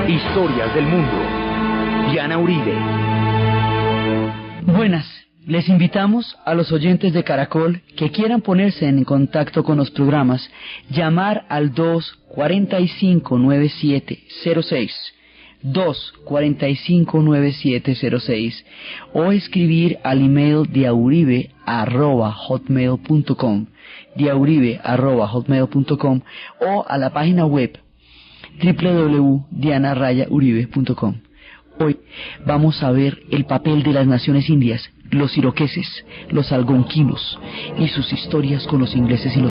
Historias del mundo. Diana Uribe. Buenas, les invitamos a los oyentes de Caracol que quieran ponerse en contacto con los programas, llamar al 245-9706, 245-9706, o escribir al email diauribe@hotmail.com, diauribe@hotmail.com, o a la página web www.diana-uribe.com. Hoy vamos a ver el papel de las naciones indias, los iroqueses, los algonquinos y sus historias con los ingleses y los...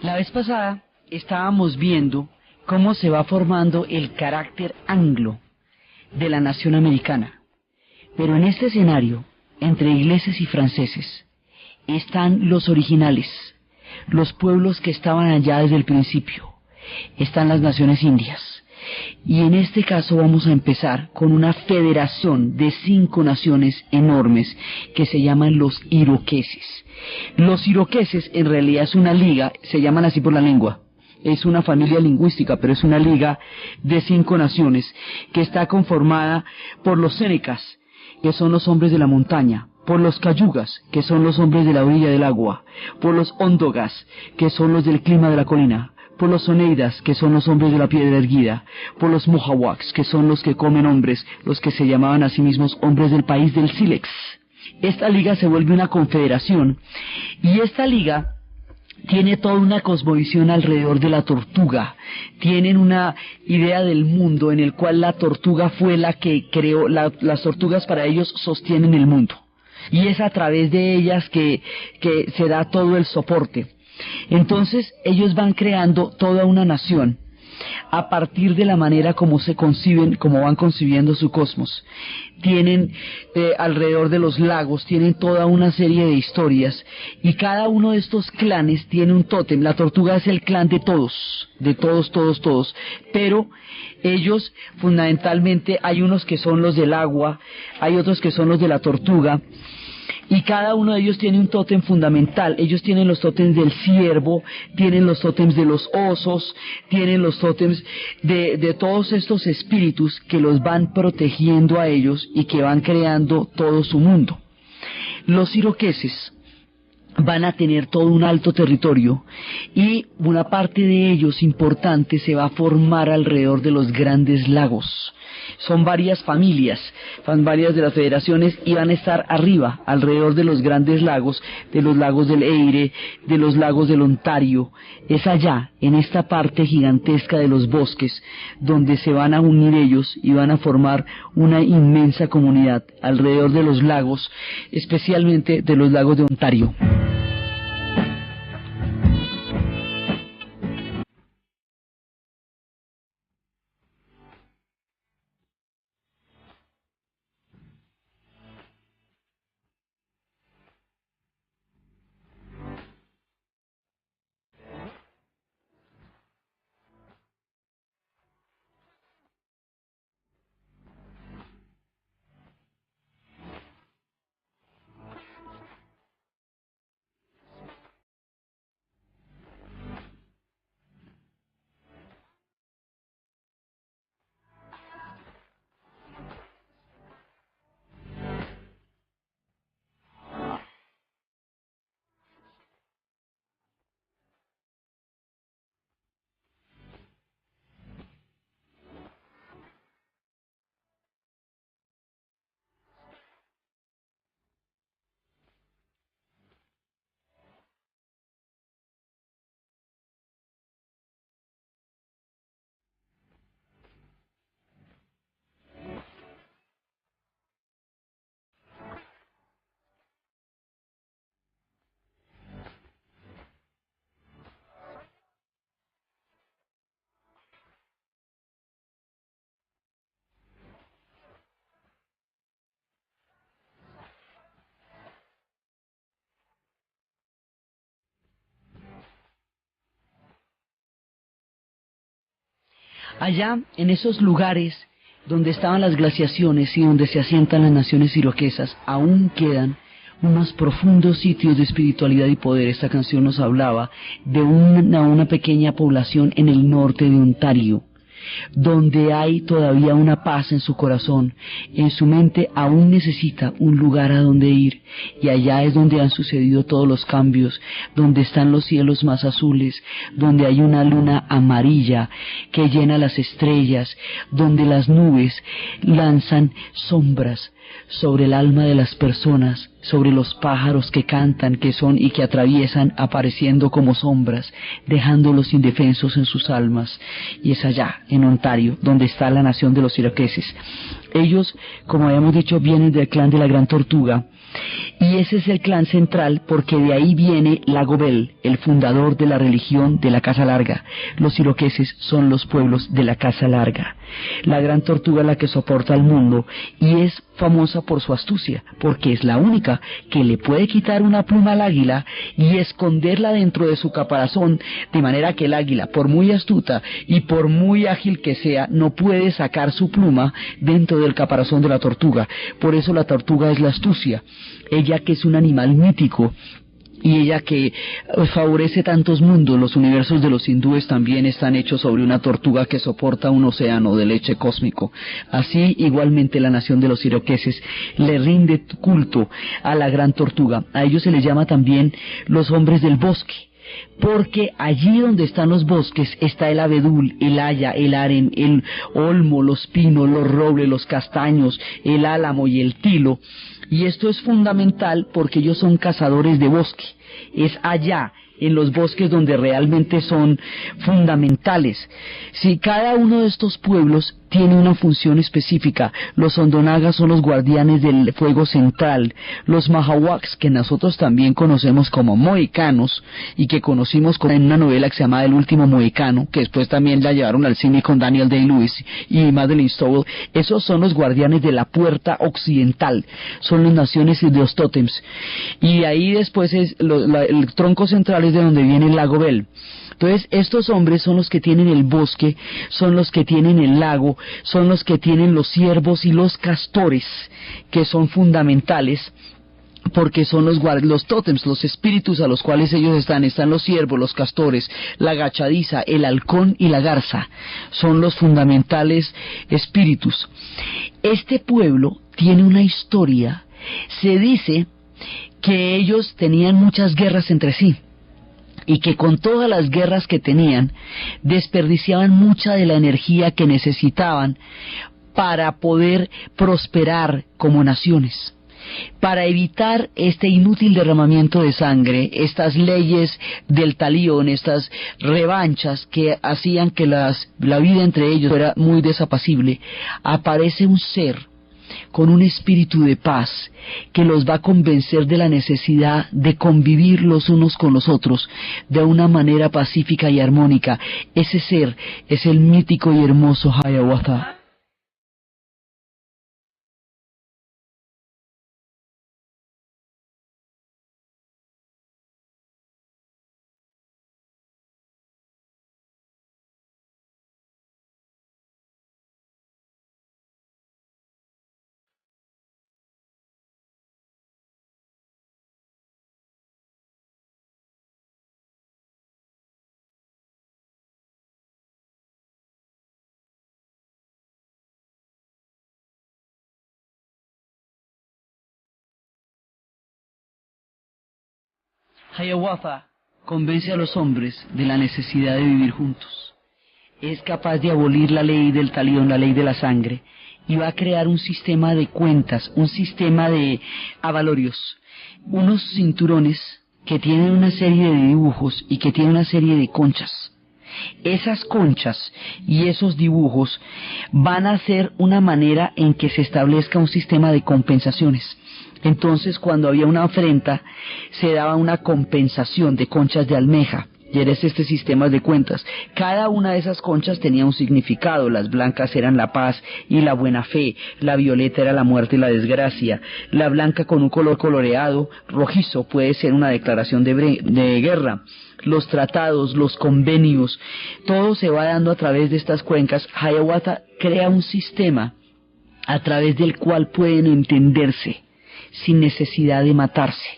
La vez pasada estábamos viendo cómo se va formando el carácter anglo de la nación americana. Pero en este escenario, entre ingleses y franceses, están los originales, los pueblos que estaban allá desde el principio. Están las naciones indias. Y en este caso vamos a empezar con una federación de 5 naciones enormes que se llaman los iroqueses. Los iroqueses en realidad es una liga, se llaman así por la lengua. Es una familia lingüística, pero es una liga de 5 naciones que está conformada por los senecas, que son los hombres de la montaña, por los cayugas, que son los hombres de la orilla del agua, por los ondogas, que son los del clima de la colina, por los oneidas, que son los hombres de la piedra erguida, por los mohawks, que son los que comen hombres, los que se llamaban a sí mismos hombres del país del sílex. Esta liga se vuelve una confederación, y esta liga tiene toda una cosmovisión alrededor de la tortuga. Tienen una idea del mundo en el cual la tortuga fue la que creó, las tortugas para ellos sostienen el mundo. Y es a través de ellas que se da todo el soporte. Entonces ellos van creando toda una nación a partir de la manera como se conciben, como van concibiendo su cosmos. Tienen alrededor de los lagos, tienen toda una serie de historias, y cada uno de estos clanes tiene un tótem. La tortuga es el clan de todos, pero ellos fundamentalmente hay unos que son los del agua, hay otros que son los de la tortuga, y cada uno de ellos tiene un tótem fundamental. Ellos tienen los tótems del ciervo, tienen los tótems de los osos, tienen los tótems de todos estos espíritus que los van protegiendo a ellos y que van creando todo su mundo. Los iroqueses van a tener todo un alto territorio, y una parte de ellos importante se va a formar alrededor de los grandes lagos. Son varias familias, van varias de las federaciones, y van a estar arriba, alrededor de los grandes lagos, de los lagos del Erie, de los lagos del Ontario. Es allá, en esta parte gigantesca de los bosques, donde se van a unir ellos y van a formar una inmensa comunidad alrededor de los lagos, especialmente de los lagos de Ontario. Allá, en esos lugares donde estaban las glaciaciones y donde se asientan las naciones iroquesas, aún quedan unos profundos sitios de espiritualidad y poder. Esta canción nos hablaba de una pequeña población en el norte de Ontario, donde hay todavía una paz en su corazón. En su mente aún necesita un lugar a donde ir, y allá es donde han sucedido todos los cambios, donde están los cielos más azules, donde hay una luna amarilla que llena las estrellas, donde las nubes lanzan sombras sobre el alma de las personas, sobre los pájaros que cantan, que son y que atraviesan apareciendo como sombras, dejándolos indefensos en sus almas. Y es allá, en Ontario, donde está la nación de los iroqueses. Ellos, como habíamos dicho, vienen del clan de la Gran Tortuga, y ese es el clan central porque de ahí viene Lagobel, el fundador de la religión de la Casa Larga. Los iroqueses son los pueblos de la Casa Larga. La Gran Tortuga es la que soporta al mundo y es famosa por su astucia, porque es la única que le puede quitar una pluma al águila y esconderla dentro de su caparazón, de manera que el águila, por muy astuta y por muy ágil que sea, no puede sacar su pluma dentro del caparazón de la tortuga. Por eso la tortuga es la astucia, ella que es un animal mítico, y ella que favorece tantos mundos. Los universos de los hindúes también están hechos sobre una tortuga que soporta un océano de leche cósmico. Así, igualmente, la nación de los iroqueses le rinde culto a la Gran Tortuga. A ellos se les llama también los hombres del bosque, porque allí donde están los bosques está el abedul, el haya, el aren, el olmo, los pinos, los robles, los castaños, el álamo y el tilo. Y esto es fundamental porque ellos son cazadores de bosque. Es allá, en los bosques, donde realmente son fundamentales. Si cada uno de estos pueblos tiene una función específica. Los Ondonagas son los guardianes del fuego central. Los Mahawaks, que nosotros también conocemos como mohicanos, y que conocimos en una novela que se llama El último mohicano, que después también la llevaron al cine con Daniel Day-Lewis y Madeleine Stowe, esos son los guardianes de la puerta occidental, son las naciones de los tótems. Y ahí después el tronco central es de donde viene el lago Bell. Entonces, estos hombres son los que tienen el bosque, son los que tienen el lago, son los que tienen los ciervos y los castores, que son fundamentales, porque son los tótems, los espíritus a los cuales ellos están los ciervos, los castores, la agachadiza, el halcón y la garza, son los fundamentales espíritus. Este pueblo tiene una historia. Se dice que ellos tenían muchas guerras entre sí, y que con todas las guerras que tenían, desperdiciaban mucha de la energía que necesitaban para poder prosperar como naciones. Para evitar este inútil derramamiento de sangre, estas leyes del talión, estas revanchas que hacían que la vida entre ellos fuera muy desapacible, aparece un ser con un espíritu de paz que los va a convencer de la necesidad de convivir los unos con los otros de una manera pacífica y armónica. Ese ser es el mítico y hermoso Hiawatha. Hiawatha convence a los hombres de la necesidad de vivir juntos. Es capaz de abolir la ley del talión, la ley de la sangre, y va a crear un sistema de cuentas, un sistema de avalorios, unos cinturones que tienen una serie de dibujos y que tienen una serie de conchas. Esas conchas y esos dibujos van a ser una manera en que se establezca un sistema de compensaciones. Entonces, cuando había una afrenta, se daba una compensación de conchas de almeja. y era este sistema de cuentas. Cada una de esas conchas tenía un significado. Las blancas eran la paz y la buena fe, la violeta era la muerte y la desgracia, la blanca con un color coloreado rojizo puede ser una declaración de guerra. Los tratados, los convenios, todo se va dando a través de estas cuencas. Hiawatha crea un sistema a través del cual pueden entenderse sin necesidad de matarse.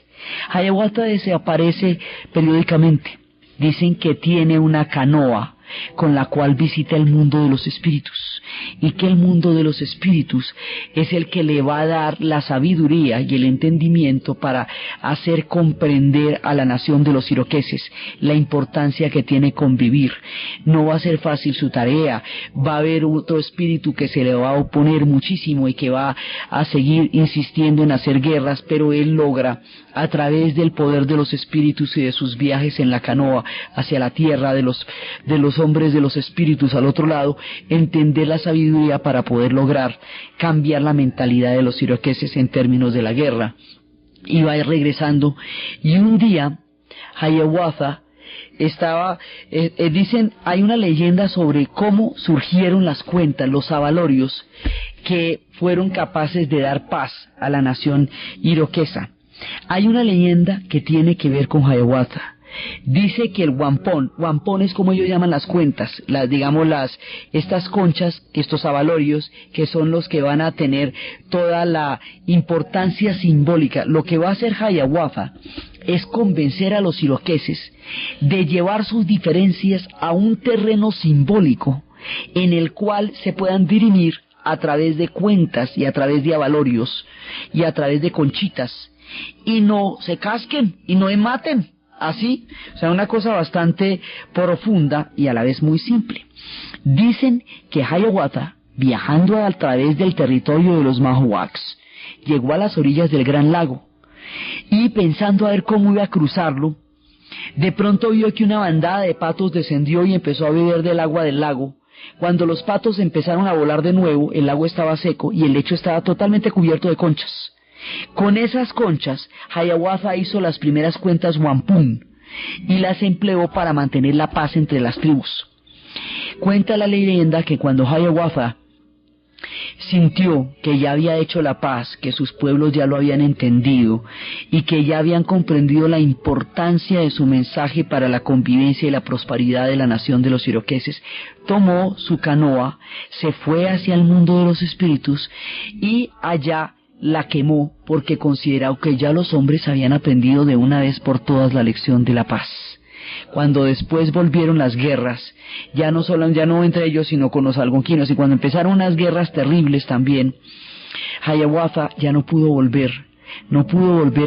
Hiawatha desaparece periódicamente. Dicen que tiene una canoa con la cual visita el mundo de los espíritus, y que el mundo de los espíritus es el que le va a dar la sabiduría y el entendimiento para hacer comprender a la nación de los iroqueses la importancia que tiene convivir. No va a ser fácil su tarea, va a haber otro espíritu que se le va a oponer muchísimo y que va a seguir insistiendo en hacer guerras, pero él logra, a través del poder de los espíritus y de sus viajes en la canoa hacia la tierra de los hombres de los espíritus al otro lado, entender la sabiduría para poder lograr cambiar la mentalidad de los iroqueses en términos de la guerra. Y va regresando, y un día Hiawatha estaba, dicen, hay una leyenda sobre cómo surgieron las cuentas, los avalorios, que fueron capaces de dar paz a la nación iroquesa. Hay una leyenda que tiene que ver con Hiawatha. Dice que el wampón es como ellos llaman las cuentas, estas conchas, estos avalorios, que son los que van a tener toda la importancia simbólica. Lo que va a hacer Hiawatha es convencer a los iroqueses de llevar sus diferencias a un terreno simbólico en el cual se puedan dirimir a través de cuentas y a través de avalorios y a través de conchitas, y no se casquen y no maten. Así, o sea, una cosa bastante profunda y a la vez muy simple. Dicen que Hiawatha, viajando a través del territorio de los Mahoacs, llegó a las orillas del Gran Lago, y pensando a ver cómo iba a cruzarlo, de pronto vio que una bandada de patos descendió y empezó a beber del agua del lago. Cuando los patos empezaron a volar de nuevo, el lago estaba seco y el lecho estaba totalmente cubierto de conchas. Con esas conchas, Hiawatha hizo las primeras cuentas wampum y las empleó para mantener la paz entre las tribus. Cuenta la leyenda que cuando Hiawatha sintió que ya había hecho la paz, que sus pueblos ya lo habían entendido y que ya habían comprendido la importancia de su mensaje para la convivencia y la prosperidad de la nación de los iroqueses, tomó su canoa, se fue hacia el mundo de los espíritus y allá la quemó, porque consideró que ya los hombres habían aprendido de una vez por todas la lección de la paz. Cuando después volvieron las guerras, ya no entre ellos sino con los algonquinos, y cuando empezaron unas guerras terribles también, Hiawatha ya no pudo volver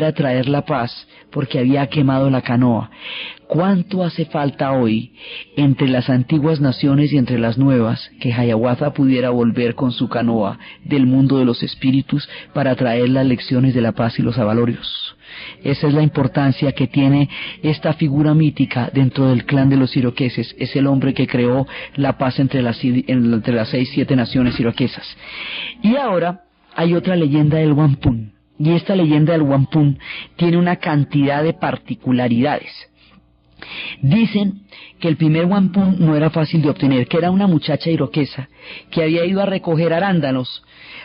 a traer la paz porque había quemado la canoa. ¿Cuánto hace falta hoy entre las antiguas naciones y entre las nuevas que Hiawatha pudiera volver con su canoa del mundo de los espíritus para traer las lecciones de la paz y los avalorios? Esa es la importancia que tiene esta figura mítica dentro del clan de los iroqueses. Es el hombre que creó la paz entre las 6-7 naciones iroquesas. Y ahora hay otra leyenda del wampum. Y esta leyenda del wampum tiene una cantidad de particularidades. Dicen que el primer wampum no era fácil de obtener, que era una muchacha iroquesa que había ido a recoger arándanos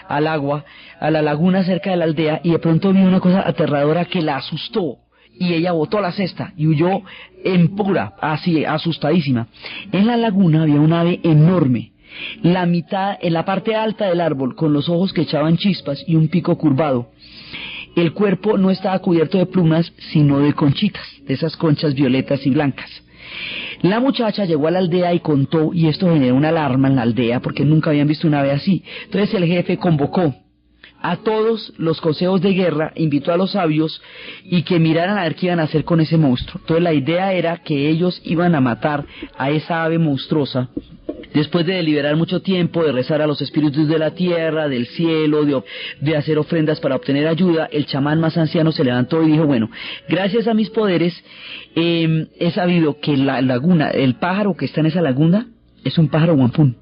al agua, a la laguna cerca de la aldea, y de pronto vio una cosa aterradora que la asustó, y ella botó la cesta y huyó en pura, así, asustadísima. En la laguna había un ave enorme, la mitad, en la parte alta del árbol, con los ojos que echaban chispas y un pico curvado. El cuerpo no estaba cubierto de plumas, sino de conchitas, de esas conchas violetas y blancas. La muchacha llegó a la aldea y contó, y esto generó una alarma en la aldea, porque nunca habían visto una ave así. Entonces el jefe convocó a todos los consejos de guerra, invitó a los sabios, y que miraran a ver qué iban a hacer con ese monstruo. Entonces la idea era que ellos iban a matar a esa ave monstruosa, después de deliberar mucho tiempo, de rezar a los espíritus de la tierra, del cielo, de hacer ofrendas para obtener ayuda. El chamán más anciano se levantó y dijo: bueno, gracias a mis poderes he sabido que la laguna, el pájaro que está en esa laguna es un pájaro wampum,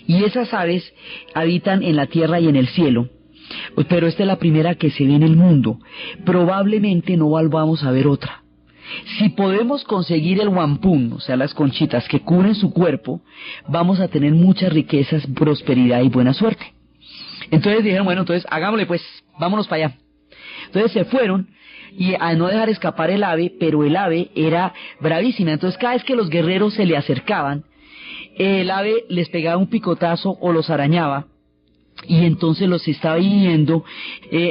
y esas aves habitan en la tierra y en el cielo, pero esta es la primera que se ve en el mundo. Probablemente no volvamos a ver otra. si podemos conseguir el wampum, o sea, las conchitas que cubren su cuerpo, vamos a tener muchas riquezas, prosperidad y buena suerte. Entonces dijeron, bueno, entonces hagámosle pues, vámonos para allá. Entonces se fueron y a no dejar escapar el ave, pero el ave era bravísima. Entonces cada vez que los guerreros se le acercaban, el ave les pegaba un picotazo o los arañaba. Y entonces los estaba hiriendo,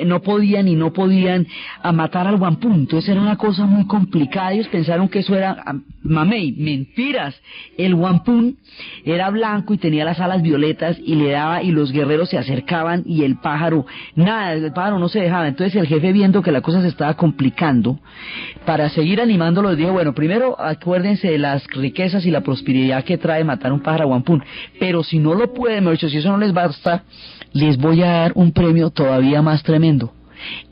no podían a matar al wampum. Entonces era una cosa muy complicada. Ellos pensaron que eso era mamey, mentiras. El wampum era blanco y tenía las alas violetas y le daba, y los guerreros se acercaban y el pájaro no se dejaba. Entonces el jefe, viendo que la cosa se estaba complicando, para seguir animándolos dijo, bueno, primero acuérdense de las riquezas y la prosperidad que trae matar un pájaro wampum, pero si no lo pueden, me dicho, si eso no les basta, les voy a dar un premio todavía más tremendo.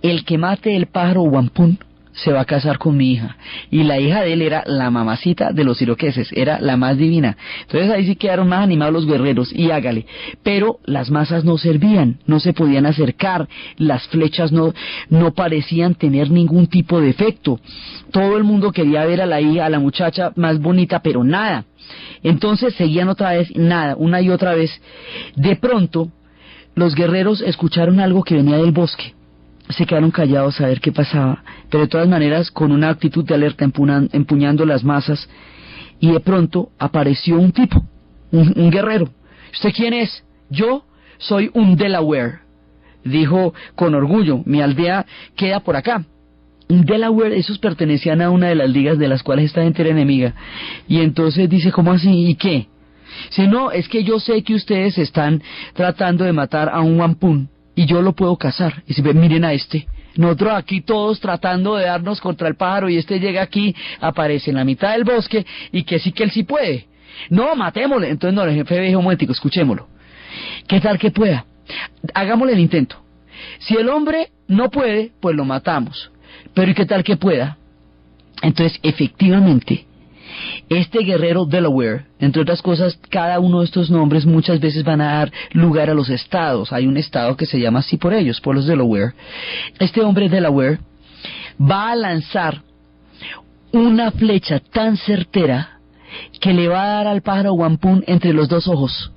El que mate el pájaro wampum se va a casar con mi hija. Y la hija de él era la mamacita de los iroqueses, era la más divina. Entonces ahí sí quedaron más animados los guerreros, y hágale. Pero las masas no servían, no se podían acercar, las flechas no parecían tener ningún tipo de efecto. Todo el mundo quería ver a la hija, a la muchacha más bonita, pero nada. Entonces seguían otra vez, nada, una y otra vez. De pronto, los guerreros escucharon algo que venía del bosque. Se quedaron callados a ver qué pasaba, pero de todas maneras con una actitud de alerta, empuñando las masas, y de pronto apareció un tipo, un guerrero. ¿Usted quién es? Yo soy un Delaware, dijo con orgullo. Mi aldea queda por acá. Un Delaware, esos pertenecían a una de las ligas de las cuales esta gente era enemiga. Y entonces dice, ¿cómo así? ¿Y qué? Si no, es que yo sé que ustedes están tratando de matar a un wampum y yo lo puedo cazar. Y si ven, miren a este, nosotros aquí todos tratando de darnos contra el pájaro, y este llega aquí, aparece en la mitad del bosque, y que sí que él sí puede. No, matémosle. Entonces no, el jefe dijo, un momentico, escuchémoslo. ¿Qué tal que pueda? Hagámosle el intento. Si el hombre no puede, pues lo matamos. Pero ¿y qué tal que pueda? Entonces, efectivamente, este guerrero Delaware, entre otras cosas, cada uno de estos nombres muchas veces van a dar lugar a los estados. Hay un estado que se llama así por ellos, por los Delaware. Este hombre Delaware va a lanzar una flecha tan certera que le va a dar al pájaro wampum entre los dos ojos.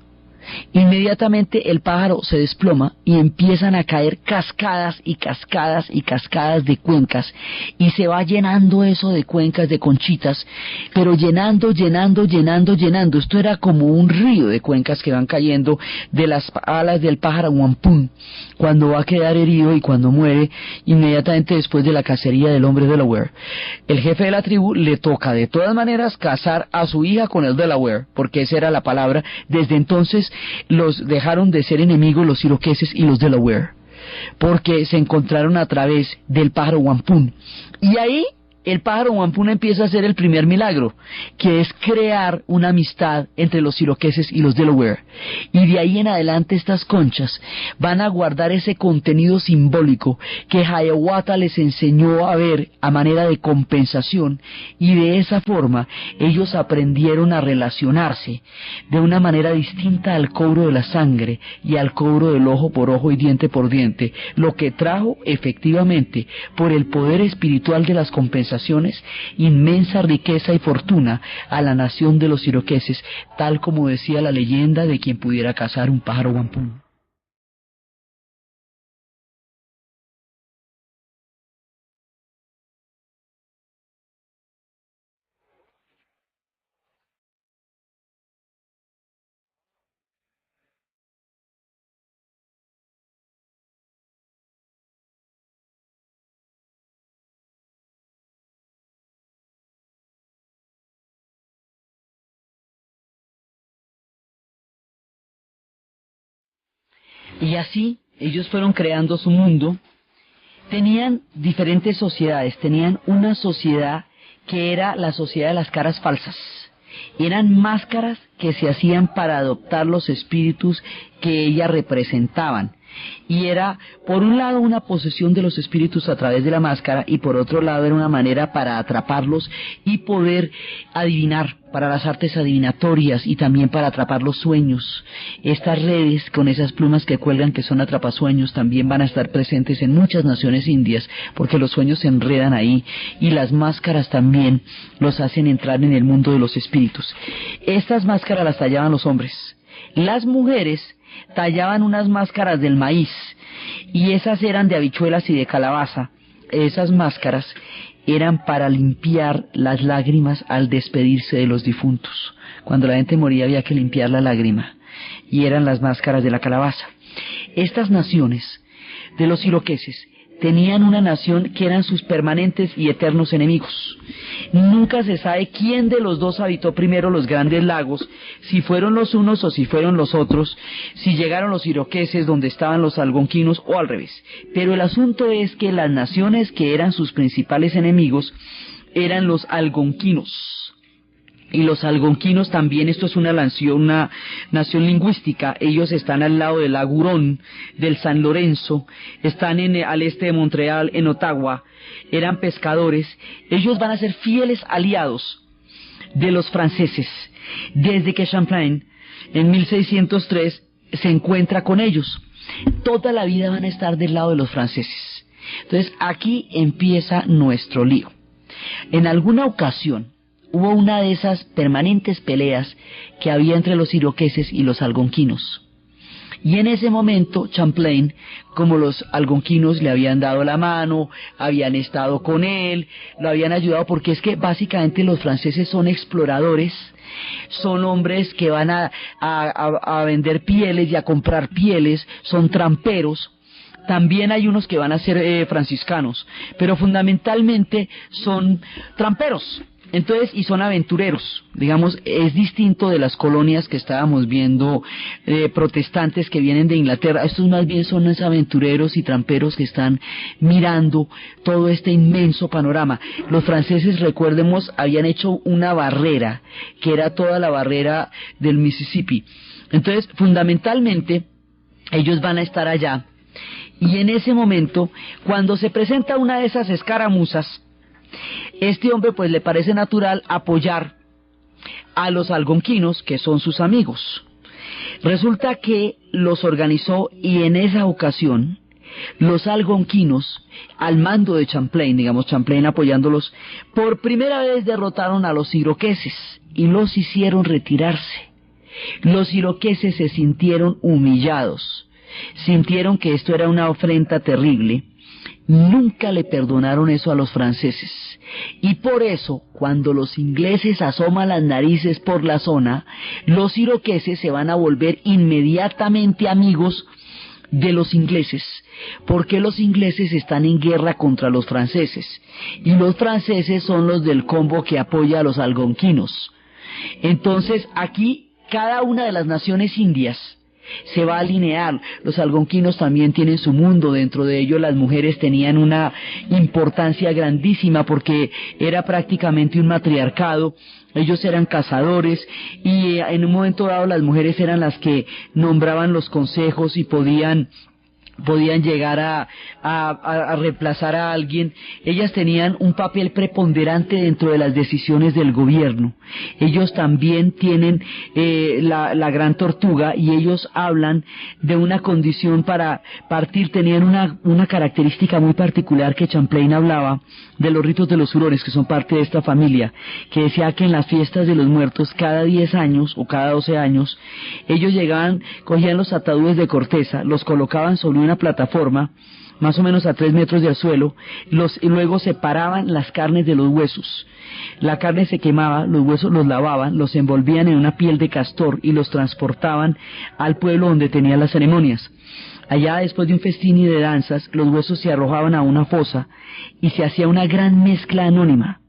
Inmediatamente el pájaro se desploma y empiezan a caer cascadas y cascadas y cascadas de cuencas, y se va llenando eso de cuencas, de conchitas, pero llenando. Esto era como un río de cuencas que van cayendo de las alas del pájaro wampum cuando va a quedar herido y cuando muere inmediatamente después de la cacería del hombre Delaware. El jefe de la tribu le toca de todas maneras casar a su hija con el Delaware, porque esa era la palabra. Desde entonces los dejaron de ser enemigos los iroqueses y los Delaware, porque se encontraron a través del pájaro wampum. Y ahí el pájaro wampum empieza a hacer el primer milagro, que es crear una amistad entre los iroqueses y los Delaware. Y de ahí en adelante estas conchas van a guardar ese contenido simbólico que Hiawatha les enseñó a ver a manera de compensación, y de esa forma ellos aprendieron a relacionarse de una manera distinta al cobro de la sangre y al cobro del ojo por ojo y diente por diente, lo que trajo efectivamente, por el poder espiritual de las compensaciones, inmensa riqueza y fortuna a la nación de los iroqueses, tal como decía la leyenda de quien pudiera cazar un pájaro wampum. Y así ellos fueron creando su mundo. Tenían diferentes sociedades. Tenían una sociedad que era la sociedad de las caras falsas. Eran máscaras que se hacían para adoptar los espíritus que ellas representaban. y era, por un lado, una posesión de los espíritus a través de la máscara, y por otro lado era una manera para atraparlos y poder adivinar, para las artes adivinatorias y también para atrapar los sueños. Estas redes con esas plumas que cuelgan, que son atrapasueños, también van a estar presentes en muchas naciones indias, porque los sueños se enredan ahí, y las máscaras también los hacen entrar en el mundo de los espíritus. Estas máscaras las tallaban los hombres. Las mujeres tallaban unas máscaras del maíz, y esas eran de habichuelas y de calabaza. Esas máscaras eran para limpiar las lágrimas al despedirse de los difuntos. Cuando la gente moría había que limpiar la lágrima, y eran las máscaras de la calabaza. Estas naciones de los iroqueses tenían una nación que eran sus permanentes y eternos enemigos. Nunca se sabe quién de los dos habitó primero los grandes lagos, si fueron los unos o si fueron los otros, si llegaron los iroqueses donde estaban los algonquinos o al revés. Pero el asunto es que las naciones que eran sus principales enemigos eran los algonquinos. Y los algonquinos también, esto es una nación lingüística, ellos están al lado del lago Hurón, del San Lorenzo, están al este de Montreal, en Ottawa, eran pescadores. Ellos van a ser fieles aliados de los franceses, desde que Champlain, en 1603, se encuentra con ellos. Toda la vida van a estar del lado de los franceses. Entonces, aquí empieza nuestro lío. En alguna ocasión, hubo una de esas permanentes peleas que había entre los iroqueses y los algonquinos. Y en ese momento Champlain, como los algonquinos le habían dado la mano, habían estado con él, lo habían ayudado, porque es que básicamente los franceses son exploradores, son hombres que van a vender pieles y a comprar pieles, son tramperos. También hay unos que van a ser franciscanos, pero fundamentalmente son tramperos. Entonces, y son aventureros, digamos, es distinto de las colonias que estábamos viendo, protestantes que vienen de Inglaterra. Estos más bien son los aventureros y tramperos que están mirando todo este inmenso panorama. Los franceses, recordemos, habían hecho una barrera, que era toda la barrera del Mississippi. Entonces, fundamentalmente, ellos van a estar allá, y en ese momento, cuando se presenta una de esas escaramuzas, este hombre pues le parece natural apoyar a los algonquinos, que son sus amigos. Resulta que los organizó, y en esa ocasión los algonquinos, al mando de Champlain, digamos Champlain apoyándolos, por primera vez derrotaron a los iroqueses y los hicieron retirarse. Los iroqueses se sintieron humillados, sintieron que esto era una ofensa terrible. Nunca le perdonaron eso a los franceses, y por eso, cuando los ingleses asoman las narices por la zona, los iroqueses se van a volver inmediatamente amigos de los ingleses, porque los ingleses están en guerra contra los franceses, y los franceses son los del combo que apoya a los algonquinos. Entonces, aquí, cada una de las naciones indias se va a alinear. Los algonquinos también tienen su mundo, dentro de ellos las mujeres tenían una importancia grandísima porque era prácticamente un matriarcado. Ellos eran cazadores, y en un momento dado las mujeres eran las que nombraban los consejos y podían llegar a reemplazar a alguien. Ellas tenían un papel preponderante dentro de las decisiones del gobierno. Ellos también tienen la gran tortuga, y ellos hablan de una condición para partir. Tenían una característica muy particular que Champlain hablaba de los ritos de los hurones, que son parte de esta familia, que decía que en las fiestas de los muertos, cada 10 años o cada 12 años, ellos llegaban, cogían los ataúdes de corteza, los colocaban sobre una plataforma más o menos a 3 metros del suelo, y luego separaban las carnes de los huesos. La carne se quemaba, los huesos los lavaban, los envolvían en una piel de castor y los transportaban al pueblo donde tenían las ceremonias. Allá, después de un festín y de danzas, los huesos se arrojaban a una fosa y se hacía una gran mezcla anónima.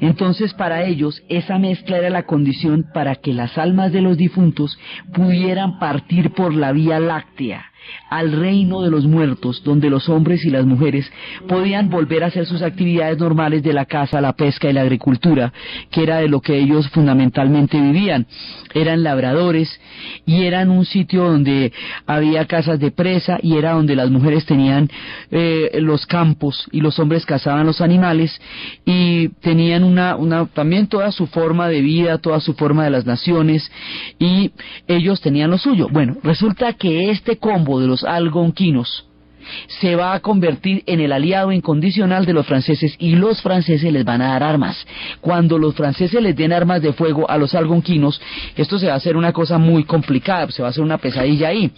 Entonces, para ellos, esa mezcla era la condición para que las almas de los difuntos pudieran partir por la Vía Láctea, al reino de los muertos, donde los hombres y las mujeres podían volver a hacer sus actividades normales de la caza, la pesca y la agricultura, que era de lo que ellos fundamentalmente vivían. Eran labradores y eran un sitio donde había casas de presa y era donde las mujeres tenían los campos y los hombres cazaban los animales y tenían también toda su forma de vida, toda su forma de las naciones, y ellos tenían lo suyo. Bueno, resulta que este combo de los algonquinos se va a convertir en el aliado incondicional de los franceses y los franceses les van a dar armas. Cuando los franceses les den armas de fuego a los algonquinos, esto se va a hacer una cosa muy complicada, se va a hacer una pesadilla ahí,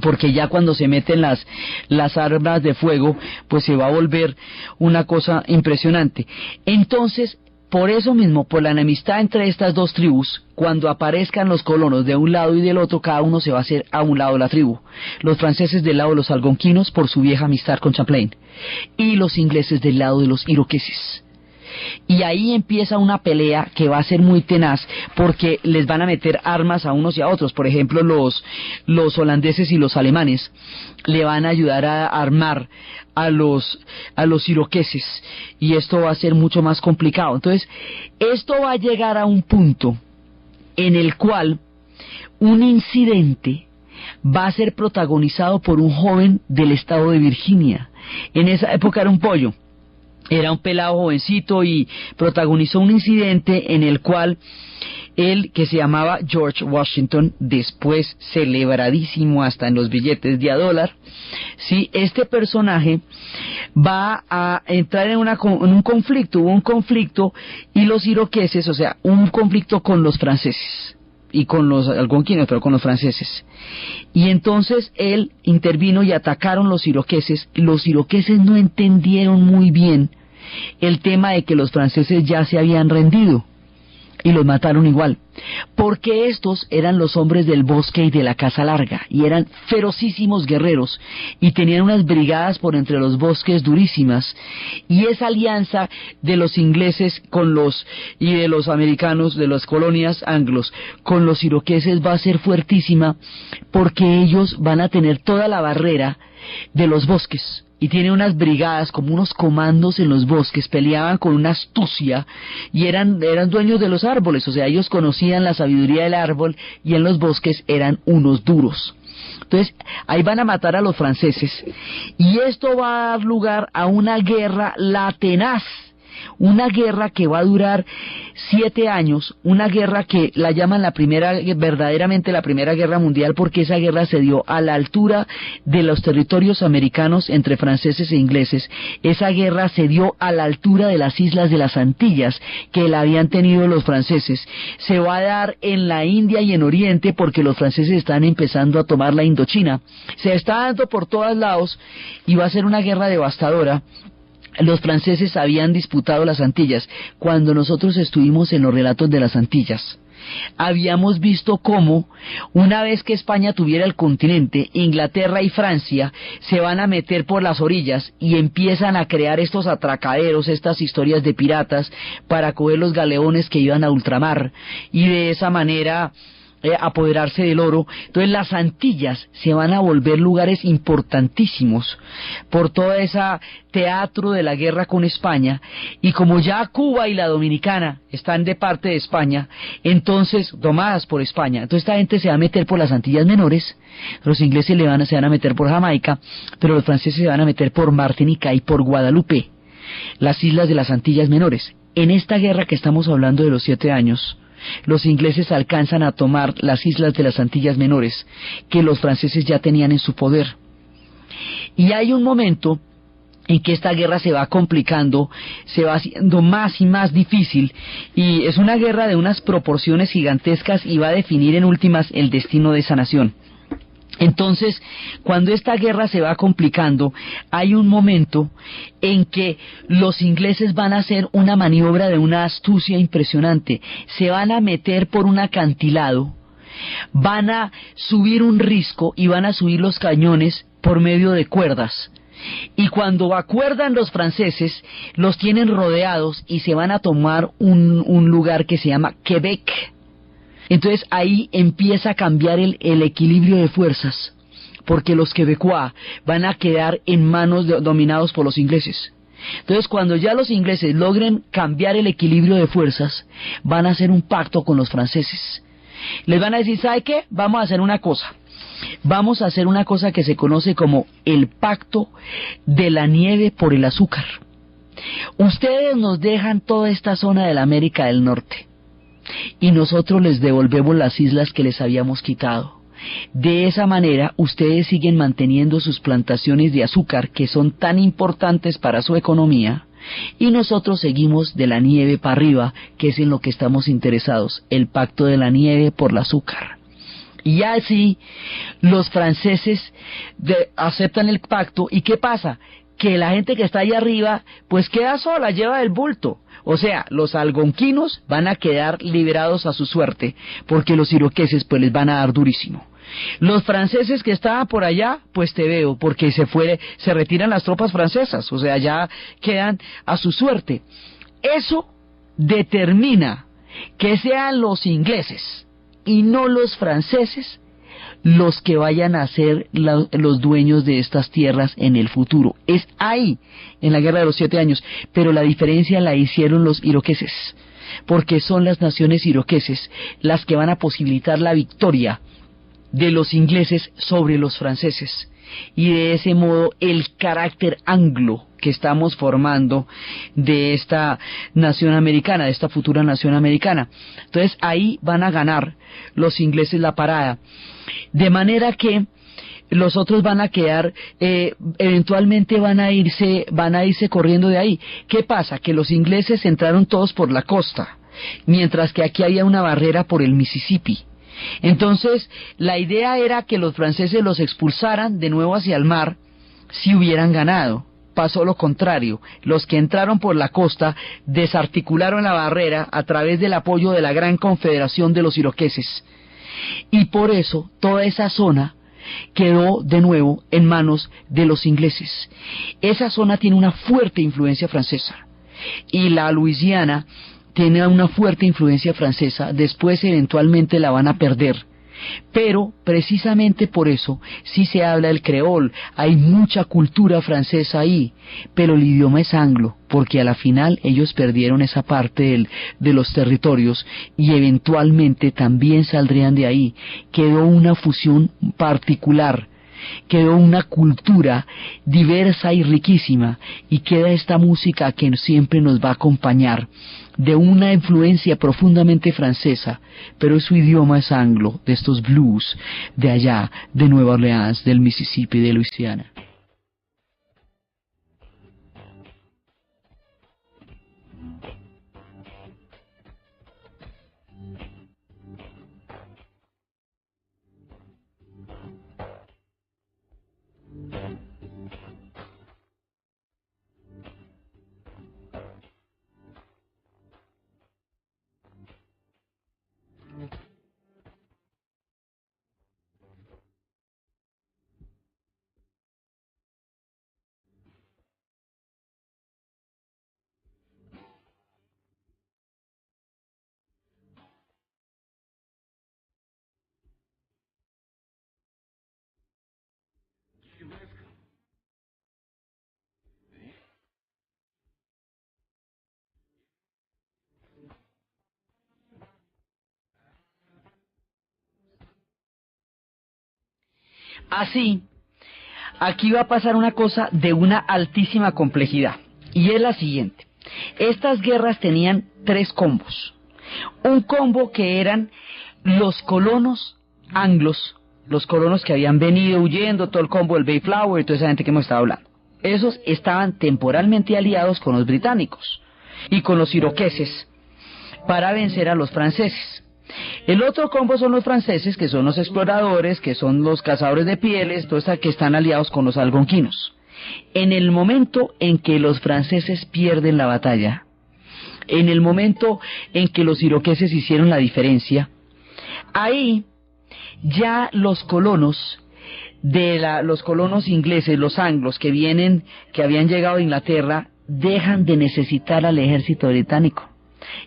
porque ya cuando se meten las armas de fuego, pues se va a volver una cosa impresionante. Entonces, por eso mismo, por la enemistad entre estas dos tribus, cuando aparezcan los colonos de un lado y del otro, cada uno se va a hacer a un lado de la tribu. Los franceses del lado de los algonquinos por su vieja amistad con Champlain, y los ingleses del lado de los iroqueses. Y ahí empieza una pelea que va a ser muy tenaz, porque les van a meter armas a unos y a otros. Por ejemplo, los holandeses y los alemanes le van a ayudar a armar a los iroqueses, y esto va a ser mucho más complicado. Entonces, esto va a llegar a un punto en el cual un incidente va a ser protagonizado por un joven del estado de Virginia. En esa época era un pollo. Era un pelado jovencito y protagonizó un incidente en el cual él, que se llamaba George Washington, después celebradísimo hasta en los billetes de $1, ¿sí? Este personaje va a entrar en un conflicto, hubo un conflicto, y los iroqueses, o sea, un conflicto con los franceses y con los algonquinos, pero con los franceses. Y entonces él intervino y atacaron los iroqueses. Los iroqueses no entendieron muy bien el tema de que los franceses ya se habían rendido y los mataron igual, porque estos eran los hombres del bosque y de la caza larga, y eran ferocísimos guerreros, y tenían unas brigadas por entre los bosques durísimas, y esa alianza de los ingleses y de los americanos, de las colonias anglos, con los iroqueses va a ser fuertísima, porque ellos van a tener toda la barrera de los bosques, y tienen unas brigadas como unos comandos en los bosques, peleaban con una astucia y eran dueños de los árboles, o sea, ellos conocían la sabiduría del árbol, y en los bosques eran unos duros. Entonces, ahí van a matar a los franceses, y esto va a dar lugar a una guerra tenaz, una guerra que va a durar 7 años, una guerra que la llaman verdaderamente la Primera Guerra Mundial, porque esa guerra se dio a la altura de los territorios americanos entre franceses e ingleses. Esa guerra se dio a la altura de las islas de las Antillas, que la habían tenido los franceses. Se va a dar en la India y en Oriente, porque los franceses están empezando a tomar la Indochina. Se está dando por todos lados, y va a ser una guerra devastadora. Los franceses habían disputado las Antillas. Cuando nosotros estuvimos en los relatos de las Antillas, habíamos visto cómo, una vez que España tuviera el continente, Inglaterra y Francia se van a meter por las orillas y empiezan a crear estos atracaderos, estas historias de piratas, para coger los galeones que iban a ultramar, y de esa manera apoderarse del oro. Entonces las Antillas se van a volver lugares importantísimos por todo ese teatro de la guerra con España, y como ya Cuba y la Dominicana están de parte de España, entonces tomadas por España, entonces esta gente se va a meter por las Antillas Menores. Los ingleses se van a meter por Jamaica, pero los franceses se van a meter por Martinica y por Guadalupe, las islas de las Antillas Menores. En esta guerra que estamos hablando de los 7 años, los ingleses alcanzan a tomar las islas de las Antillas Menores, que los franceses ya tenían en su poder. Y hay un momento en que esta guerra se va complicando, se va haciendo más y más difícil, y es una guerra de unas proporciones gigantescas, y va a definir en últimas el destino de esa nación. Entonces, cuando esta guerra se va complicando, hay un momento en que los ingleses van a hacer una maniobra de una astucia impresionante. Se van a meter por un acantilado, van a subir un risco y van a subir los cañones por medio de cuerdas. Y cuando acuerdan los franceses, los tienen rodeados y se van a tomar un lugar que se llama Quebec. Entonces ahí empieza a cambiar el equilibrio de fuerzas, porque los quebecois van a quedar en manos dominados por los ingleses. Entonces, cuando ya los ingleses logren cambiar el equilibrio de fuerzas, van a hacer un pacto con los franceses. Les van a decir, ¿sabe qué? Vamos a hacer una cosa. Vamos a hacer una cosa que se conoce como el pacto de la nieve por el azúcar. Ustedes nos dejan toda esta zona de la América del Norte y nosotros les devolvemos las islas que les habíamos quitado. De esa manera, ustedes siguen manteniendo sus plantaciones de azúcar, que son tan importantes para su economía, y nosotros seguimos de la nieve para arriba, que es en lo que estamos interesados, el pacto de la nieve por el azúcar. Y así, los franceses aceptan el pacto, ¿y qué pasa? Que la gente que está ahí arriba, pues queda sola, lleva el bulto. O sea, los algonquinos van a quedar liberados a su suerte, porque los iroqueses pues les van a dar durísimo. Los franceses que estaban por allá, pues te veo, porque se retiran las tropas francesas, o sea, ya quedan a su suerte. Eso determina que sean los ingleses y no los franceses los que vayan a ser los dueños de estas tierras en el futuro. Es ahí, en la Guerra de los 7 años, pero la diferencia la hicieron los iroqueses, porque son las naciones iroqueses las que van a posibilitar la victoria de los ingleses sobre los franceses, y de ese modo el carácter anglo que estamos formando de esta nación americana, de esta futura nación americana. Entonces ahí van a ganar los ingleses la parada, de manera que los otros van a quedar, eventualmente van a irse corriendo de ahí. ¿Qué pasa? Que los ingleses entraron todos por la costa, mientras que aquí había una barrera por el Mississippi. Entonces, la idea era que los franceses los expulsaran de nuevo hacia el mar si hubieran ganado. Pasó lo contrario, los que entraron por la costa desarticularon la barrera a través del apoyo de la gran confederación de los iroqueses. Y por eso, toda esa zona quedó de nuevo en manos de los ingleses. Esa zona tiene una fuerte influencia francesa, y la Luisiana tiene una fuerte influencia francesa. Después eventualmente la van a perder, pero precisamente por eso sí se habla el creol, hay mucha cultura francesa ahí, pero el idioma es anglo, porque a la final ellos perdieron esa parte de los territorios y eventualmente también saldrían de ahí. Quedó una fusión particular, quedó una cultura diversa y riquísima, y queda esta música que siempre nos va a acompañar, de una influencia profundamente francesa, pero su idioma es anglo, de estos blues de allá, de Nueva Orleans, del Mississippi, de Luisiana. Así, aquí va a pasar una cosa de una altísima complejidad, y es la siguiente. Estas guerras tenían 3 combos. Un combo que eran los colonos anglos, los colonos que habían venido huyendo, todo el combo del Mayflower y toda esa gente que hemos estado hablando. Esos estaban temporalmente aliados con los británicos y con los iroqueses para vencer a los franceses. El otro combo son los franceses, que son los exploradores, que son los cazadores de pieles, todos que están aliados con los algonquinos. En el momento en que los franceses pierden la batalla, en el momento en que los iroqueses hicieron la diferencia, ahí ya los colonos los colonos ingleses, los anglos que habían llegado a Inglaterra, dejan de necesitar al ejército británico.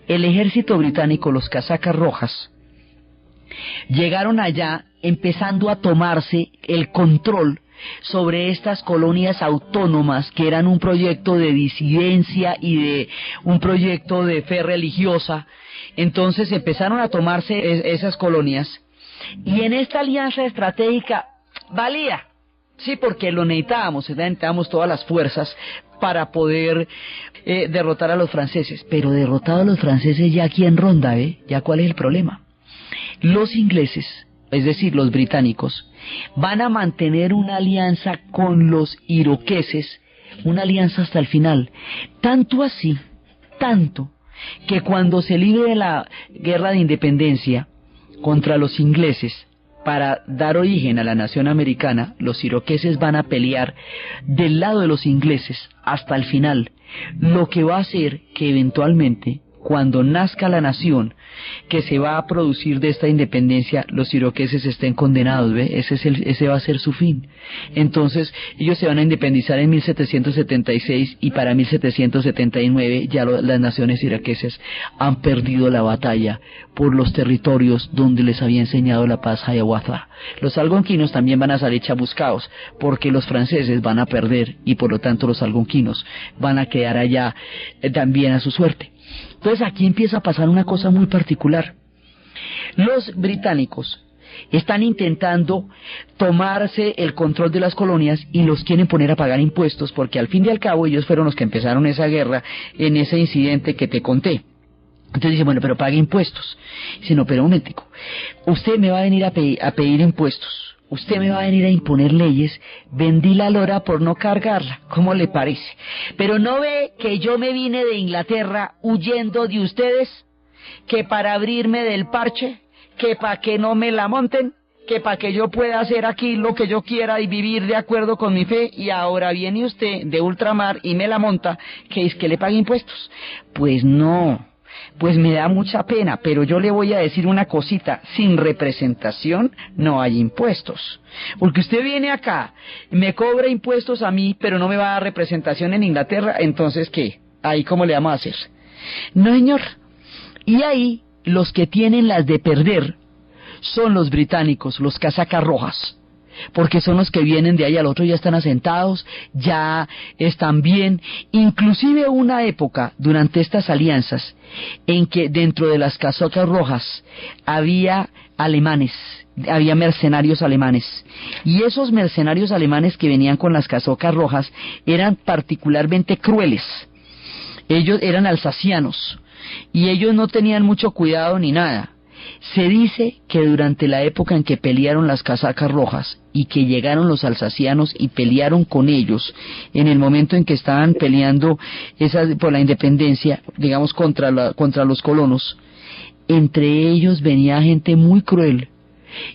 El ejército británico, los casacas rojas, llegaron allá empezando a tomarse el control sobre estas colonias autónomas que eran un proyecto de disidencia y de un proyecto de fe religiosa. Entonces empezaron a tomarse esas colonias, y en esta alianza estratégica valía, sí, porque lo necesitábamos todas las fuerzas para poder derrotar a los franceses. Pero derrotados a los franceses, ya quién ronda, ya cuál es el problema. Los ingleses, es decir, los británicos, van a mantener una alianza con los iroqueses, una alianza hasta el final. Tanto así, tanto, que cuando se libre la guerra de independencia contra los ingleses, para dar origen a la nación americana, los iroqueses van a pelear del lado de los ingleses hasta el final, lo que va a hacer que eventualmente, cuando nazca la nación que se va a producir de esta independencia, los iroqueses estén condenados, ese va a ser su fin. Entonces ellos se van a independizar en 1776, y para 1779 ya las naciones iroquesas han perdido la batalla por los territorios donde les había enseñado la paz Hiawatha. Los algonquinos también van a salir chamuscados, porque los franceses van a perder, y por lo tanto los algonquinos van a quedar allá también a su suerte. Entonces aquí empieza a pasar una cosa muy particular. Los británicos están intentando tomarse el control de las colonias y los quieren poner a pagar impuestos, porque al fin y al cabo ellos fueron los que empezaron esa guerra en ese incidente que te conté. Entonces dice, bueno, pero pague impuestos. Dice, no, pero un momentico, usted me va a venir a pedir impuestos, usted me va a venir a imponer leyes, vendí la lora por no cargarla, ¿cómo le parece? Pero no ve que yo me vine de Inglaterra huyendo de ustedes, que para abrirme del parche, que para que no me la monten, que para que yo pueda hacer aquí lo que yo quiera y vivir de acuerdo con mi fe, y ahora viene usted de ultramar y me la monta, que es que le pague impuestos. Pues no. Pues me da mucha pena, pero yo le voy a decir una cosita: sin representación no hay impuestos. Porque usted viene acá, me cobra impuestos a mí, pero no me va a dar representación en Inglaterra, entonces ¿qué? ¿Ahí cómo le vamos a hacer? No, señor. Y ahí los que tienen las de perder son los británicos, los casacas rojas, porque son los que vienen de ahí al otro, ya están asentados, ya están bien. Inclusive una época durante estas alianzas en que dentro de las casacas rojas había alemanes, había mercenarios alemanes, y esos mercenarios alemanes que venían con las casacas rojas eran particularmente crueles. Ellos eran alsacianos y ellos no tenían mucho cuidado ni nada. Se dice que durante la época en que pelearon las casacas rojas y que llegaron los alsacianos y pelearon con ellos, en el momento en que estaban peleando por la independencia, digamos contra los colonos, entre ellos venía gente muy cruel,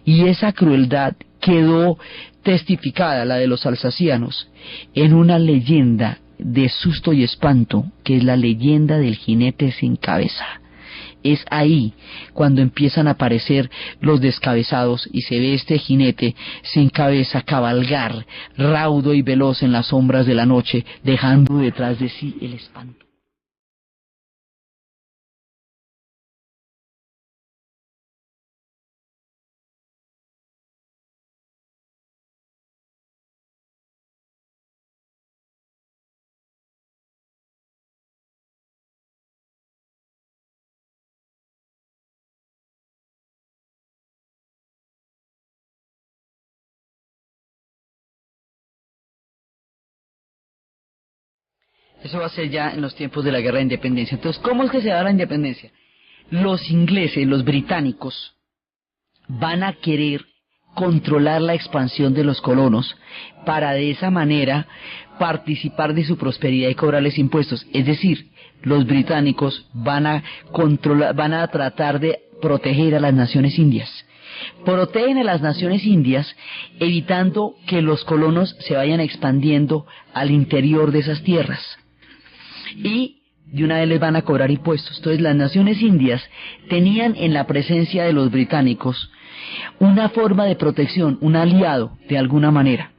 y esa crueldad quedó testificada, la de los alsacianos, en una leyenda de susto y espanto, que es la leyenda del jinete sin cabeza. Es ahí cuando empiezan a aparecer los descabezados y se ve este jinete sin cabeza cabalgar raudo y veloz en las sombras de la noche, dejando detrás de sí el espanto. Eso va a ser ya en los tiempos de la guerra de independencia. Entonces, ¿cómo es que se da la independencia? Los ingleses, los británicos, van a querer controlar la expansión de los colonos para de esa manera participar de su prosperidad y cobrarles impuestos. Es decir, los británicos van a tratar de proteger a las naciones indias. Protegen a las naciones indias evitando que los colonos se vayan expandiendo al interior de esas tierras. Y de una vez les van a cobrar impuestos. Entonces las naciones indias tenían en la presencia de los británicos una forma de protección, un aliado de alguna manera.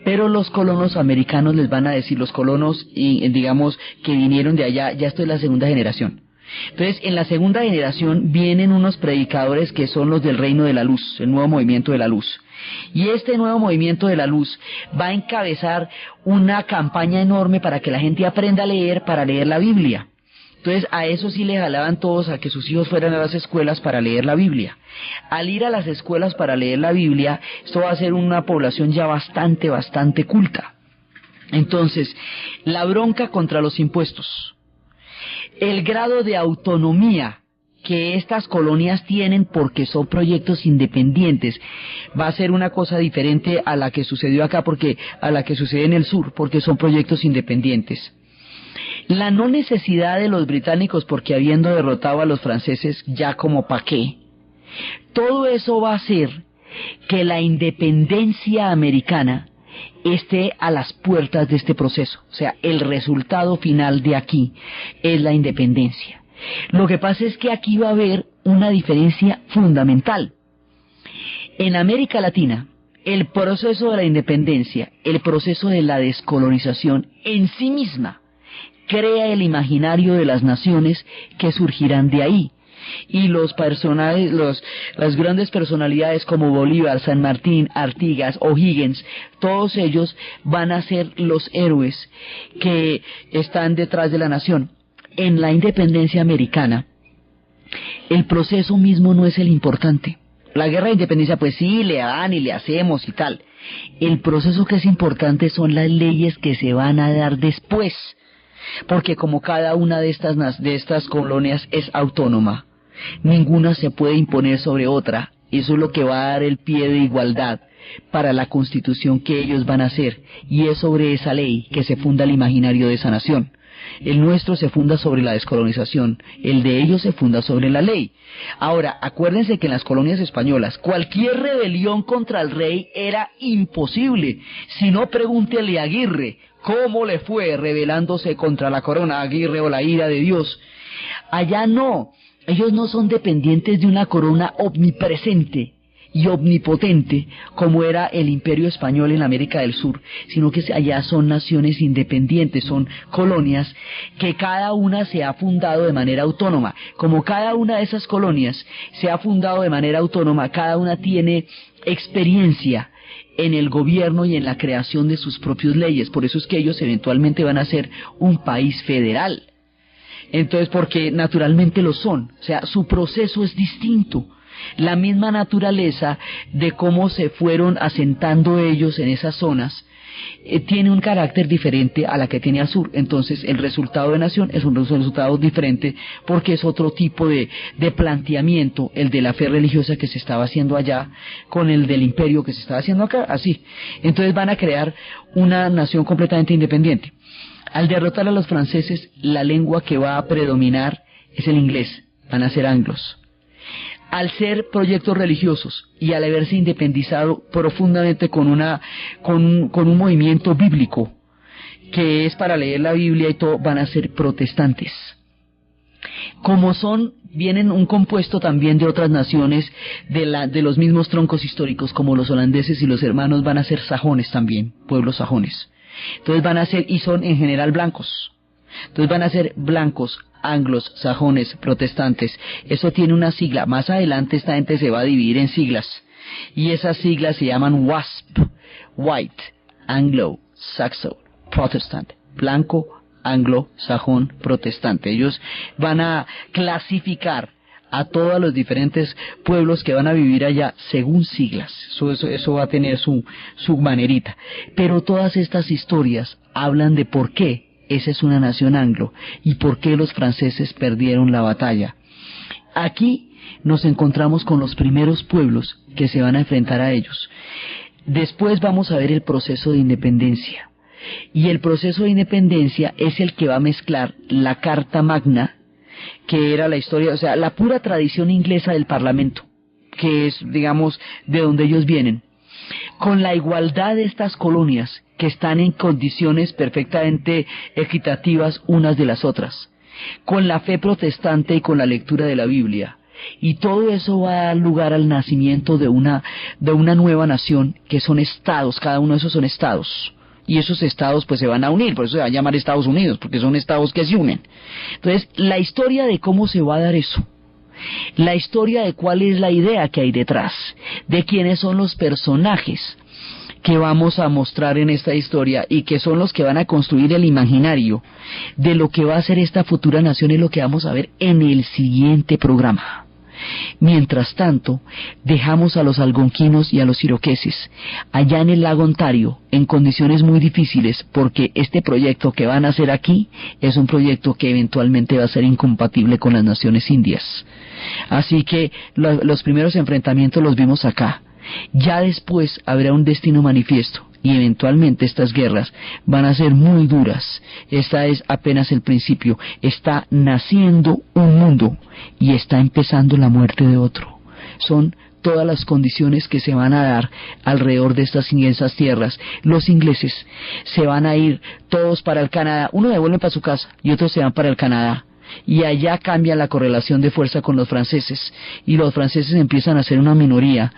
Pero los colonos americanos les van a decir, los colonos, digamos, que vinieron de allá, ya esto es la segunda generación. Entonces, en la segunda generación vienen unos predicadores que son los del Reino de la Luz, el nuevo movimiento de la luz. Y este nuevo movimiento de la luz va a encabezar una campaña enorme para que la gente aprenda a leer, para leer la Biblia. Entonces, a eso sí le jalaban todos a que sus hijos fueran a las escuelas para leer la Biblia. Al ir a las escuelas para leer la Biblia, esto va a ser una población ya bastante culta. Entonces, la bronca contra los impuestos, el grado de autonomía que estas colonias tienen porque son proyectos independientes, va a ser una cosa diferente a la que sucedió acá, a la que sucede en el sur, porque son proyectos independientes. La no necesidad de los británicos, porque habiendo derrotado a los franceses, ya como pa' qué. Todo eso va a hacer que la independencia americana esté a las puertas de este proceso. O sea, el resultado final de aquí es la independencia. Lo que pasa es que aquí va a haber una diferencia fundamental. En América Latina, el proceso de la independencia, el proceso de la descolonización en sí misma, crea el imaginario de las naciones que surgirán de ahí. Y los personajes, las grandes personalidades como Bolívar, San Martín, Artigas, O'Higgins, todos ellos van a ser los héroes que están detrás de la nación. En la independencia americana, el proceso mismo no es el importante. La guerra de independencia, pues sí, le dan y le hacemos y tal. El proceso que es importante son las leyes que se van a dar después. Porque como cada una de estas colonias es autónoma, ninguna se puede imponer sobre otra. Eso es lo que va a dar el pie de igualdad para la constitución que ellos van a hacer. Y es sobre esa ley que se funda el imaginario de esa nación. El nuestro se funda sobre la descolonización, el de ellos se funda sobre la ley. Ahora, acuérdense que en las colonias españolas, cualquier rebelión contra el rey era imposible. Si no, pregúntele a Aguirre, ¿cómo le fue rebelándose contra la corona, Aguirre o la ira de Dios? Allá no, ellos no son dependientes de una corona omnipresente y omnipotente como era el Imperio Español en América del Sur, sino que allá son naciones independientes, son colonias que cada una se ha fundado de manera autónoma. Como cada una de esas colonias se ha fundado de manera autónoma, cada una tiene experiencia en el gobierno y en la creación de sus propias leyes. Por eso es que ellos eventualmente van a ser un país federal. Entonces, porque naturalmente lo son, o sea, su proceso es distinto. La misma naturaleza de cómo se fueron asentando ellos en esas zonas tiene un carácter diferente a la que tiene al sur. Entonces el resultado de nación es un resultado diferente porque es otro tipo de planteamiento, el de la fe religiosa que se estaba haciendo allá con el del imperio que se estaba haciendo acá, así. Entonces van a crear una nación completamente independiente. Al derrotar a los franceses, la lengua que va a predominar es el inglés, van a ser anglos. Al ser proyectos religiosos y al haberse independizado profundamente con un movimiento bíblico que es para leer la Biblia y todo, van a ser protestantes. Como vienen un compuesto también de otras naciones de los mismos troncos históricos, como los holandeses y los hermanos, van a ser sajones también, pueblos sajones. Entonces van a ser, y son en general blancos. Entonces van a ser blancos, anglos, sajones, protestantes. Eso tiene una sigla. Más adelante esta gente se va a dividir en siglas. Y esas siglas se llaman WASP. White, Anglo, Saxon, Protestant. Blanco, anglo, sajón, protestante. Ellos van a clasificar a todos los diferentes pueblos que van a vivir allá según siglas. Eso va a tener su manerita. Pero todas estas historias hablan de por qué esa es una nación anglo y por qué los franceses perdieron la batalla. Aquí nos encontramos con los primeros pueblos que se van a enfrentar a ellos. Después vamos a ver el proceso de independencia. Y el proceso de independencia es el que va a mezclar la Carta Magna, que era la historia, o sea, la pura tradición inglesa del Parlamento, que es, digamos, de donde ellos vienen, con la igualdad de estas colonias que están en condiciones perfectamente equitativas unas de las otras, con la fe protestante y con la lectura de la Biblia. Y todo eso va a dar lugar al nacimiento de una nueva nación, que son estados, cada uno de esos son estados. y esos estados pues se van a unir, por eso se va a llamar Estados Unidos, porque son estados que se unen. Entonces, la historia de cómo se va a dar eso, la historia de cuál es la idea que hay detrás, de quiénes son los personajes que vamos a mostrar en esta historia y que son los que van a construir el imaginario de lo que va a ser esta futura nación, es lo que vamos a ver en el siguiente programa. Mientras tanto, dejamos a los algonquinos y a los iroqueses allá en el lago Ontario en condiciones muy difíciles, porque este proyecto que van a hacer aquí es un proyecto que eventualmente va a ser incompatible con las naciones indias. Así que los primeros enfrentamientos los vimos acá. Ya después habrá un destino manifiesto y eventualmente estas guerras van a ser muy duras. Esta es apenas el principio. Está naciendo un mundo y está empezando la muerte de otro. Son todas las condiciones que se van a dar alrededor de estas inmensas tierras. Los ingleses se van a ir todos para el Canadá. Unos se vuelven para su casa y otros se van para el Canadá. Y allá cambia la correlación de fuerza con los franceses, y los franceses empiezan a ser una minoría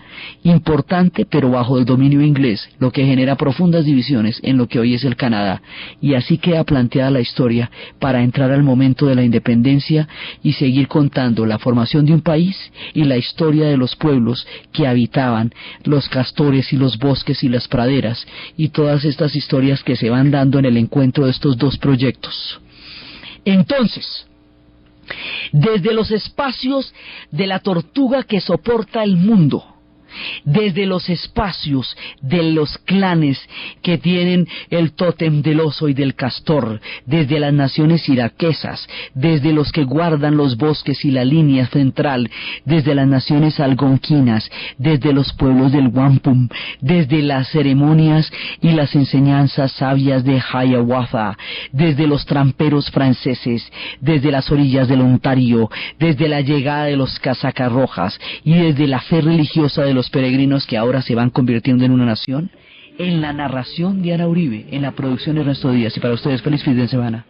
importante pero bajo el dominio inglés, lo que genera profundas divisiones en lo que hoy es el Canadá. Y así queda planteada la historia para entrar al momento de la independencia y seguir contando la formación de un país y la historia de los pueblos que habitaban los castores y los bosques y las praderas, y todas estas historias que se van dando en el encuentro de estos dos proyectos. Entonces, desde los espacios de la tortuga que soporta el mundo, desde los espacios de los clanes que tienen el tótem del oso y del castor, desde las naciones iraquesas, desde los que guardan los bosques y la línea central, desde las naciones algonquinas, desde los pueblos del Wampum, desde las ceremonias y las enseñanzas sabias de Hiawatha, desde los tramperos franceses, desde las orillas del Ontario, desde la llegada de los casacas rojas y desde la fe religiosa de los peregrinos que ahora se van convirtiendo en una nación, en la narración de Ana Uribe, en la producción de Ernesto Díaz. Y para ustedes, feliz fin de semana.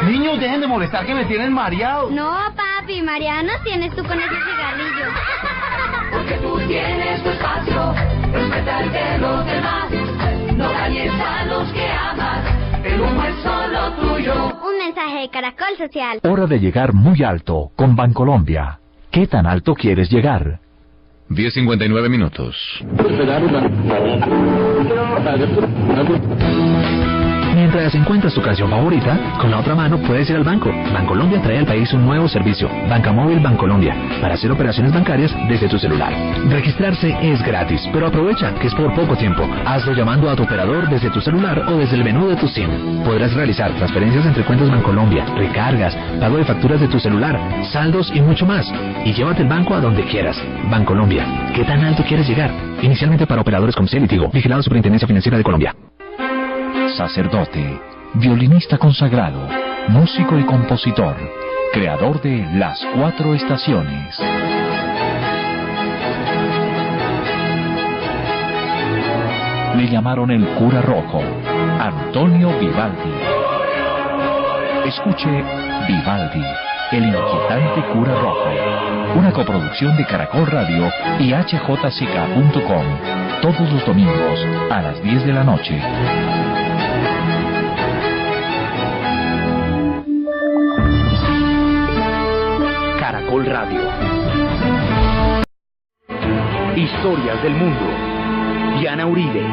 Niños, dejen de molestar que me tienen mareado. No, papi, María, no tienes tú con ese cigarrillo. Porque tú tienes tu espacio, respeta el de los demás, no dañes a los que amas, el humo es solo tuyo. Un mensaje de Caracol Social. Hora de llegar muy alto con Bancolombia. ¿Qué tan alto quieres llegar? 10:59 minutos. Mientras encuentras tu canción favorita, con la otra mano puedes ir al banco. Bancolombia trae al país un nuevo servicio, Banca Móvil Bancolombia, para hacer operaciones bancarias desde tu celular. Registrarse es gratis, pero aprovecha que es por poco tiempo. Hazlo llamando a tu operador desde tu celular o desde el menú de tu SIM. Podrás realizar transferencias entre cuentas Bancolombia, recargas, pago de facturas de tu celular, saldos y mucho más. Y llévate el banco a donde quieras. Bancolombia, ¿qué tan alto quieres llegar? Inicialmente para operadores Comcel y Tigo, vigilado Superintendencia Financiera de Colombia. Sacerdote, violinista consagrado, músico y compositor, creador de Las Cuatro Estaciones. Le llamaron el cura rojo, Antonio Vivaldi. Escuche Vivaldi, El inquietante cura rojo. Una coproducción de Caracol Radio y hjck.com. Todos los domingos a las 10 de la noche. Caracol Radio. Historias del mundo. Diana Uribe.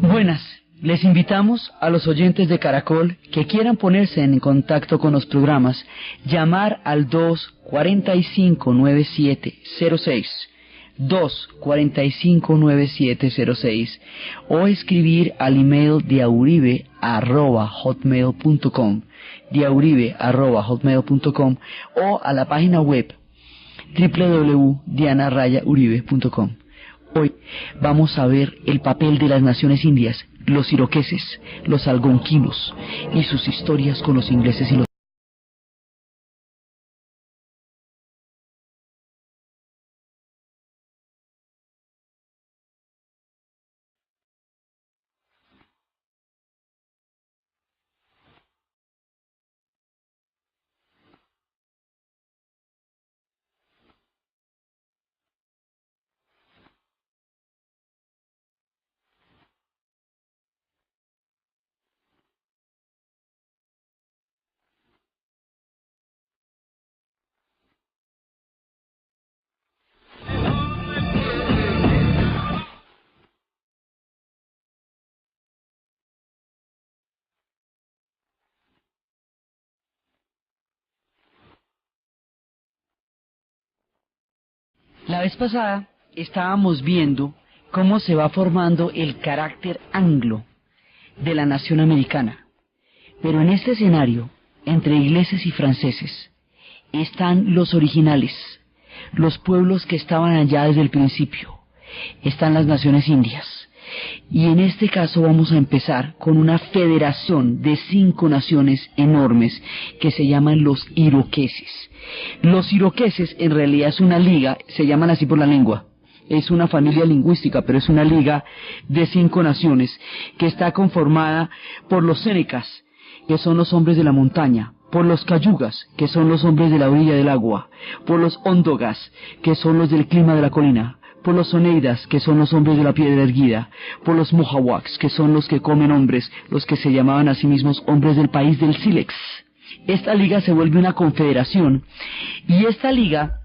Buenas, les invitamos a los oyentes de Caracol que quieran ponerse en contacto con los programas, llamar al 245-9706, 245-9706, o escribir al email diauribe@hotmail.com, diauribe@hotmail.com, o a la página web www.diana-uribe.com. Hoy vamos a ver el papel de las naciones indias, los iroqueses, los algonquinos y sus historias con los ingleses y los... La vez pasada estábamos viendo cómo se va formando el carácter anglo de la nación americana. Pero en este escenario, entre ingleses y franceses, están los originales, los pueblos que estaban allá desde el principio. Están las naciones indias. Y en este caso vamos a empezar con una federación de 5 naciones enormes que se llaman los iroqueses. Los iroqueses en realidad es una liga, se llaman así por la lengua. Es una familia lingüística, pero es una liga de 5 naciones que está conformada por los senecas, que son los hombres de la montaña, por los cayugas, que son los hombres de la orilla del agua, por los ondogas, que son los del clima de la colina, por los oneidas, que son los hombres de la piedra erguida, por los mohawks, que son los que comen hombres, los que se llamaban a sí mismos hombres del país del sílex. Esta liga se vuelve una confederación, y esta liga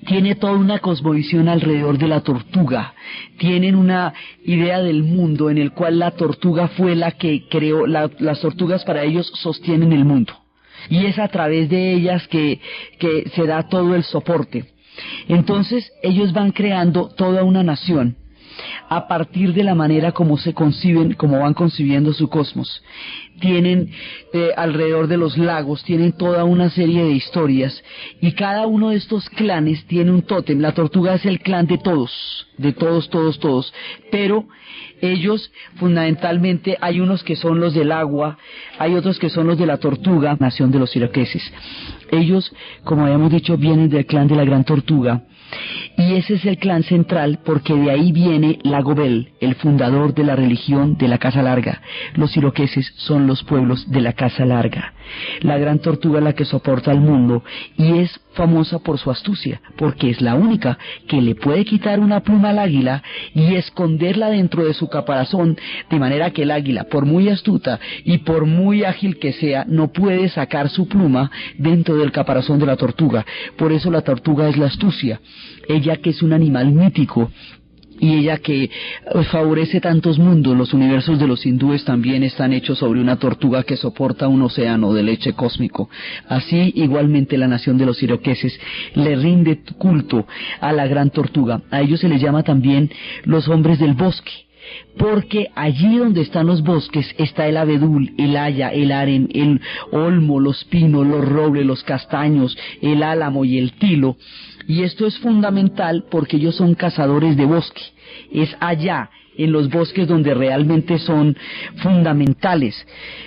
tiene toda una cosmovisión alrededor de la tortuga. Tienen una idea del mundo en el cual la tortuga fue la que creó, las tortugas para ellos sostienen el mundo, y es a través de ellas que se da todo el soporte. Entonces ellos van creando toda una nación a partir de la manera como se conciben, como van concibiendo su cosmos. Tienen alrededor de los lagos, tienen toda una serie de historias, y cada uno de estos clanes tiene un tótem. La tortuga es el clan de todos, pero ellos fundamentalmente, hay unos que son los del agua, hay otros que son los de la tortuga, nación de los iroqueses. Ellos, como habíamos dicho, vienen del clan de la gran tortuga, y ese es el clan central porque de ahí viene Lagobel, el fundador de la religión de la Casa Larga. Los iroqueses son los pueblos de la Casa Larga. La gran tortuga es la que soporta al mundo y es famosa por su astucia, porque es la única que le puede quitar una pluma al águila y esconderla dentro de su caparazón, de manera que el águila, por muy astuta y por muy ágil que sea, no puede sacar su pluma dentro del caparazón de la tortuga. Por eso la tortuga es la astucia. Ella, que es un animal mítico, y ella que favorece tantos mundos. Los universos de los hindúes también están hechos sobre una tortuga que soporta un océano de leche cósmico. Así, igualmente, la nación de los iroqueses le rinde culto a la gran tortuga. A ellos se les llama también los hombres del bosque, porque allí donde están los bosques está el abedul, el haya, el aren, el olmo, los pinos, los robles, los castaños, el álamo y el tilo. Y esto es fundamental porque ellos son cazadores de bosque. Es allá en los bosques donde realmente son fundamentales.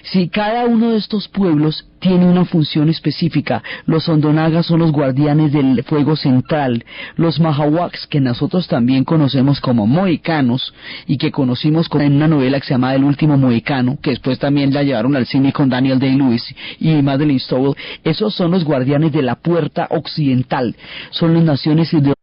Si cada uno de estos pueblos tiene una función específica, los Ondonagas son los guardianes del fuego central, los Mahawaks, que nosotros también conocemos como mohicanos, y que conocimos en una novela que se llama El último mohicano, que después también la llevaron al cine con Daniel Day-Lewis y Madeleine Stowe, esos son los guardianes de la puerta occidental, son las naciones de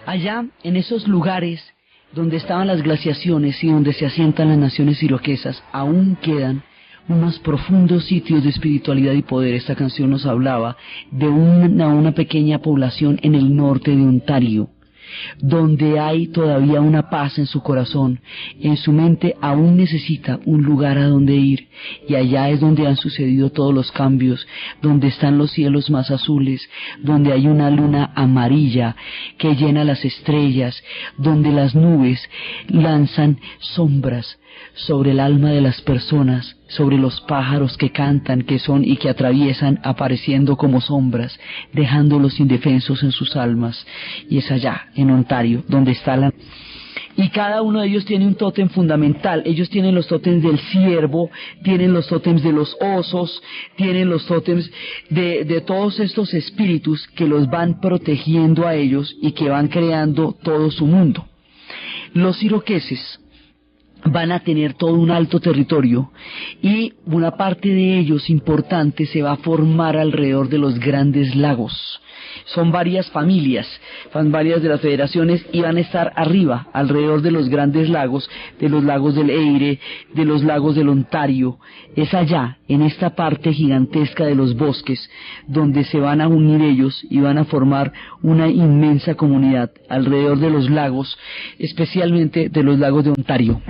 allá, en esos lugares donde estaban las glaciaciones y donde se asientan las naciones iroquesas, aún quedan unos profundos sitios de espiritualidad y poder. Esta canción nos hablaba de una pequeña población en el norte de Ontario, donde hay todavía una paz en su corazón, en su mente aún necesita un lugar a donde ir, y allá es donde han sucedido todos los cambios, donde están los cielos más azules, donde hay una luna amarilla que llena las estrellas, donde las nubes lanzan sombras sobre el alma de las personas, sobre los pájaros que cantan, que son y que atraviesan apareciendo como sombras, dejándolos indefensos en sus almas. Y es allá, en Ontario, donde está la... Y cada uno de ellos tiene un tótem fundamental. Ellos tienen los tótems del ciervo, tienen los tótems de los osos, tienen los tótems de todos estos espíritus que los van protegiendo a ellos y que van creando todo su mundo. Los iroqueses van a tener todo un alto territorio y una parte de ellos importante se va a formar alrededor de los grandes lagos. Son varias familias, van varias de las federaciones y van a estar arriba, alrededor de los grandes lagos, de los lagos del Erie, de los lagos del Ontario. Es allá, en esta parte gigantesca de los bosques, donde se van a unir ellos y van a formar una inmensa comunidad alrededor de los lagos, especialmente de los lagos de Ontario.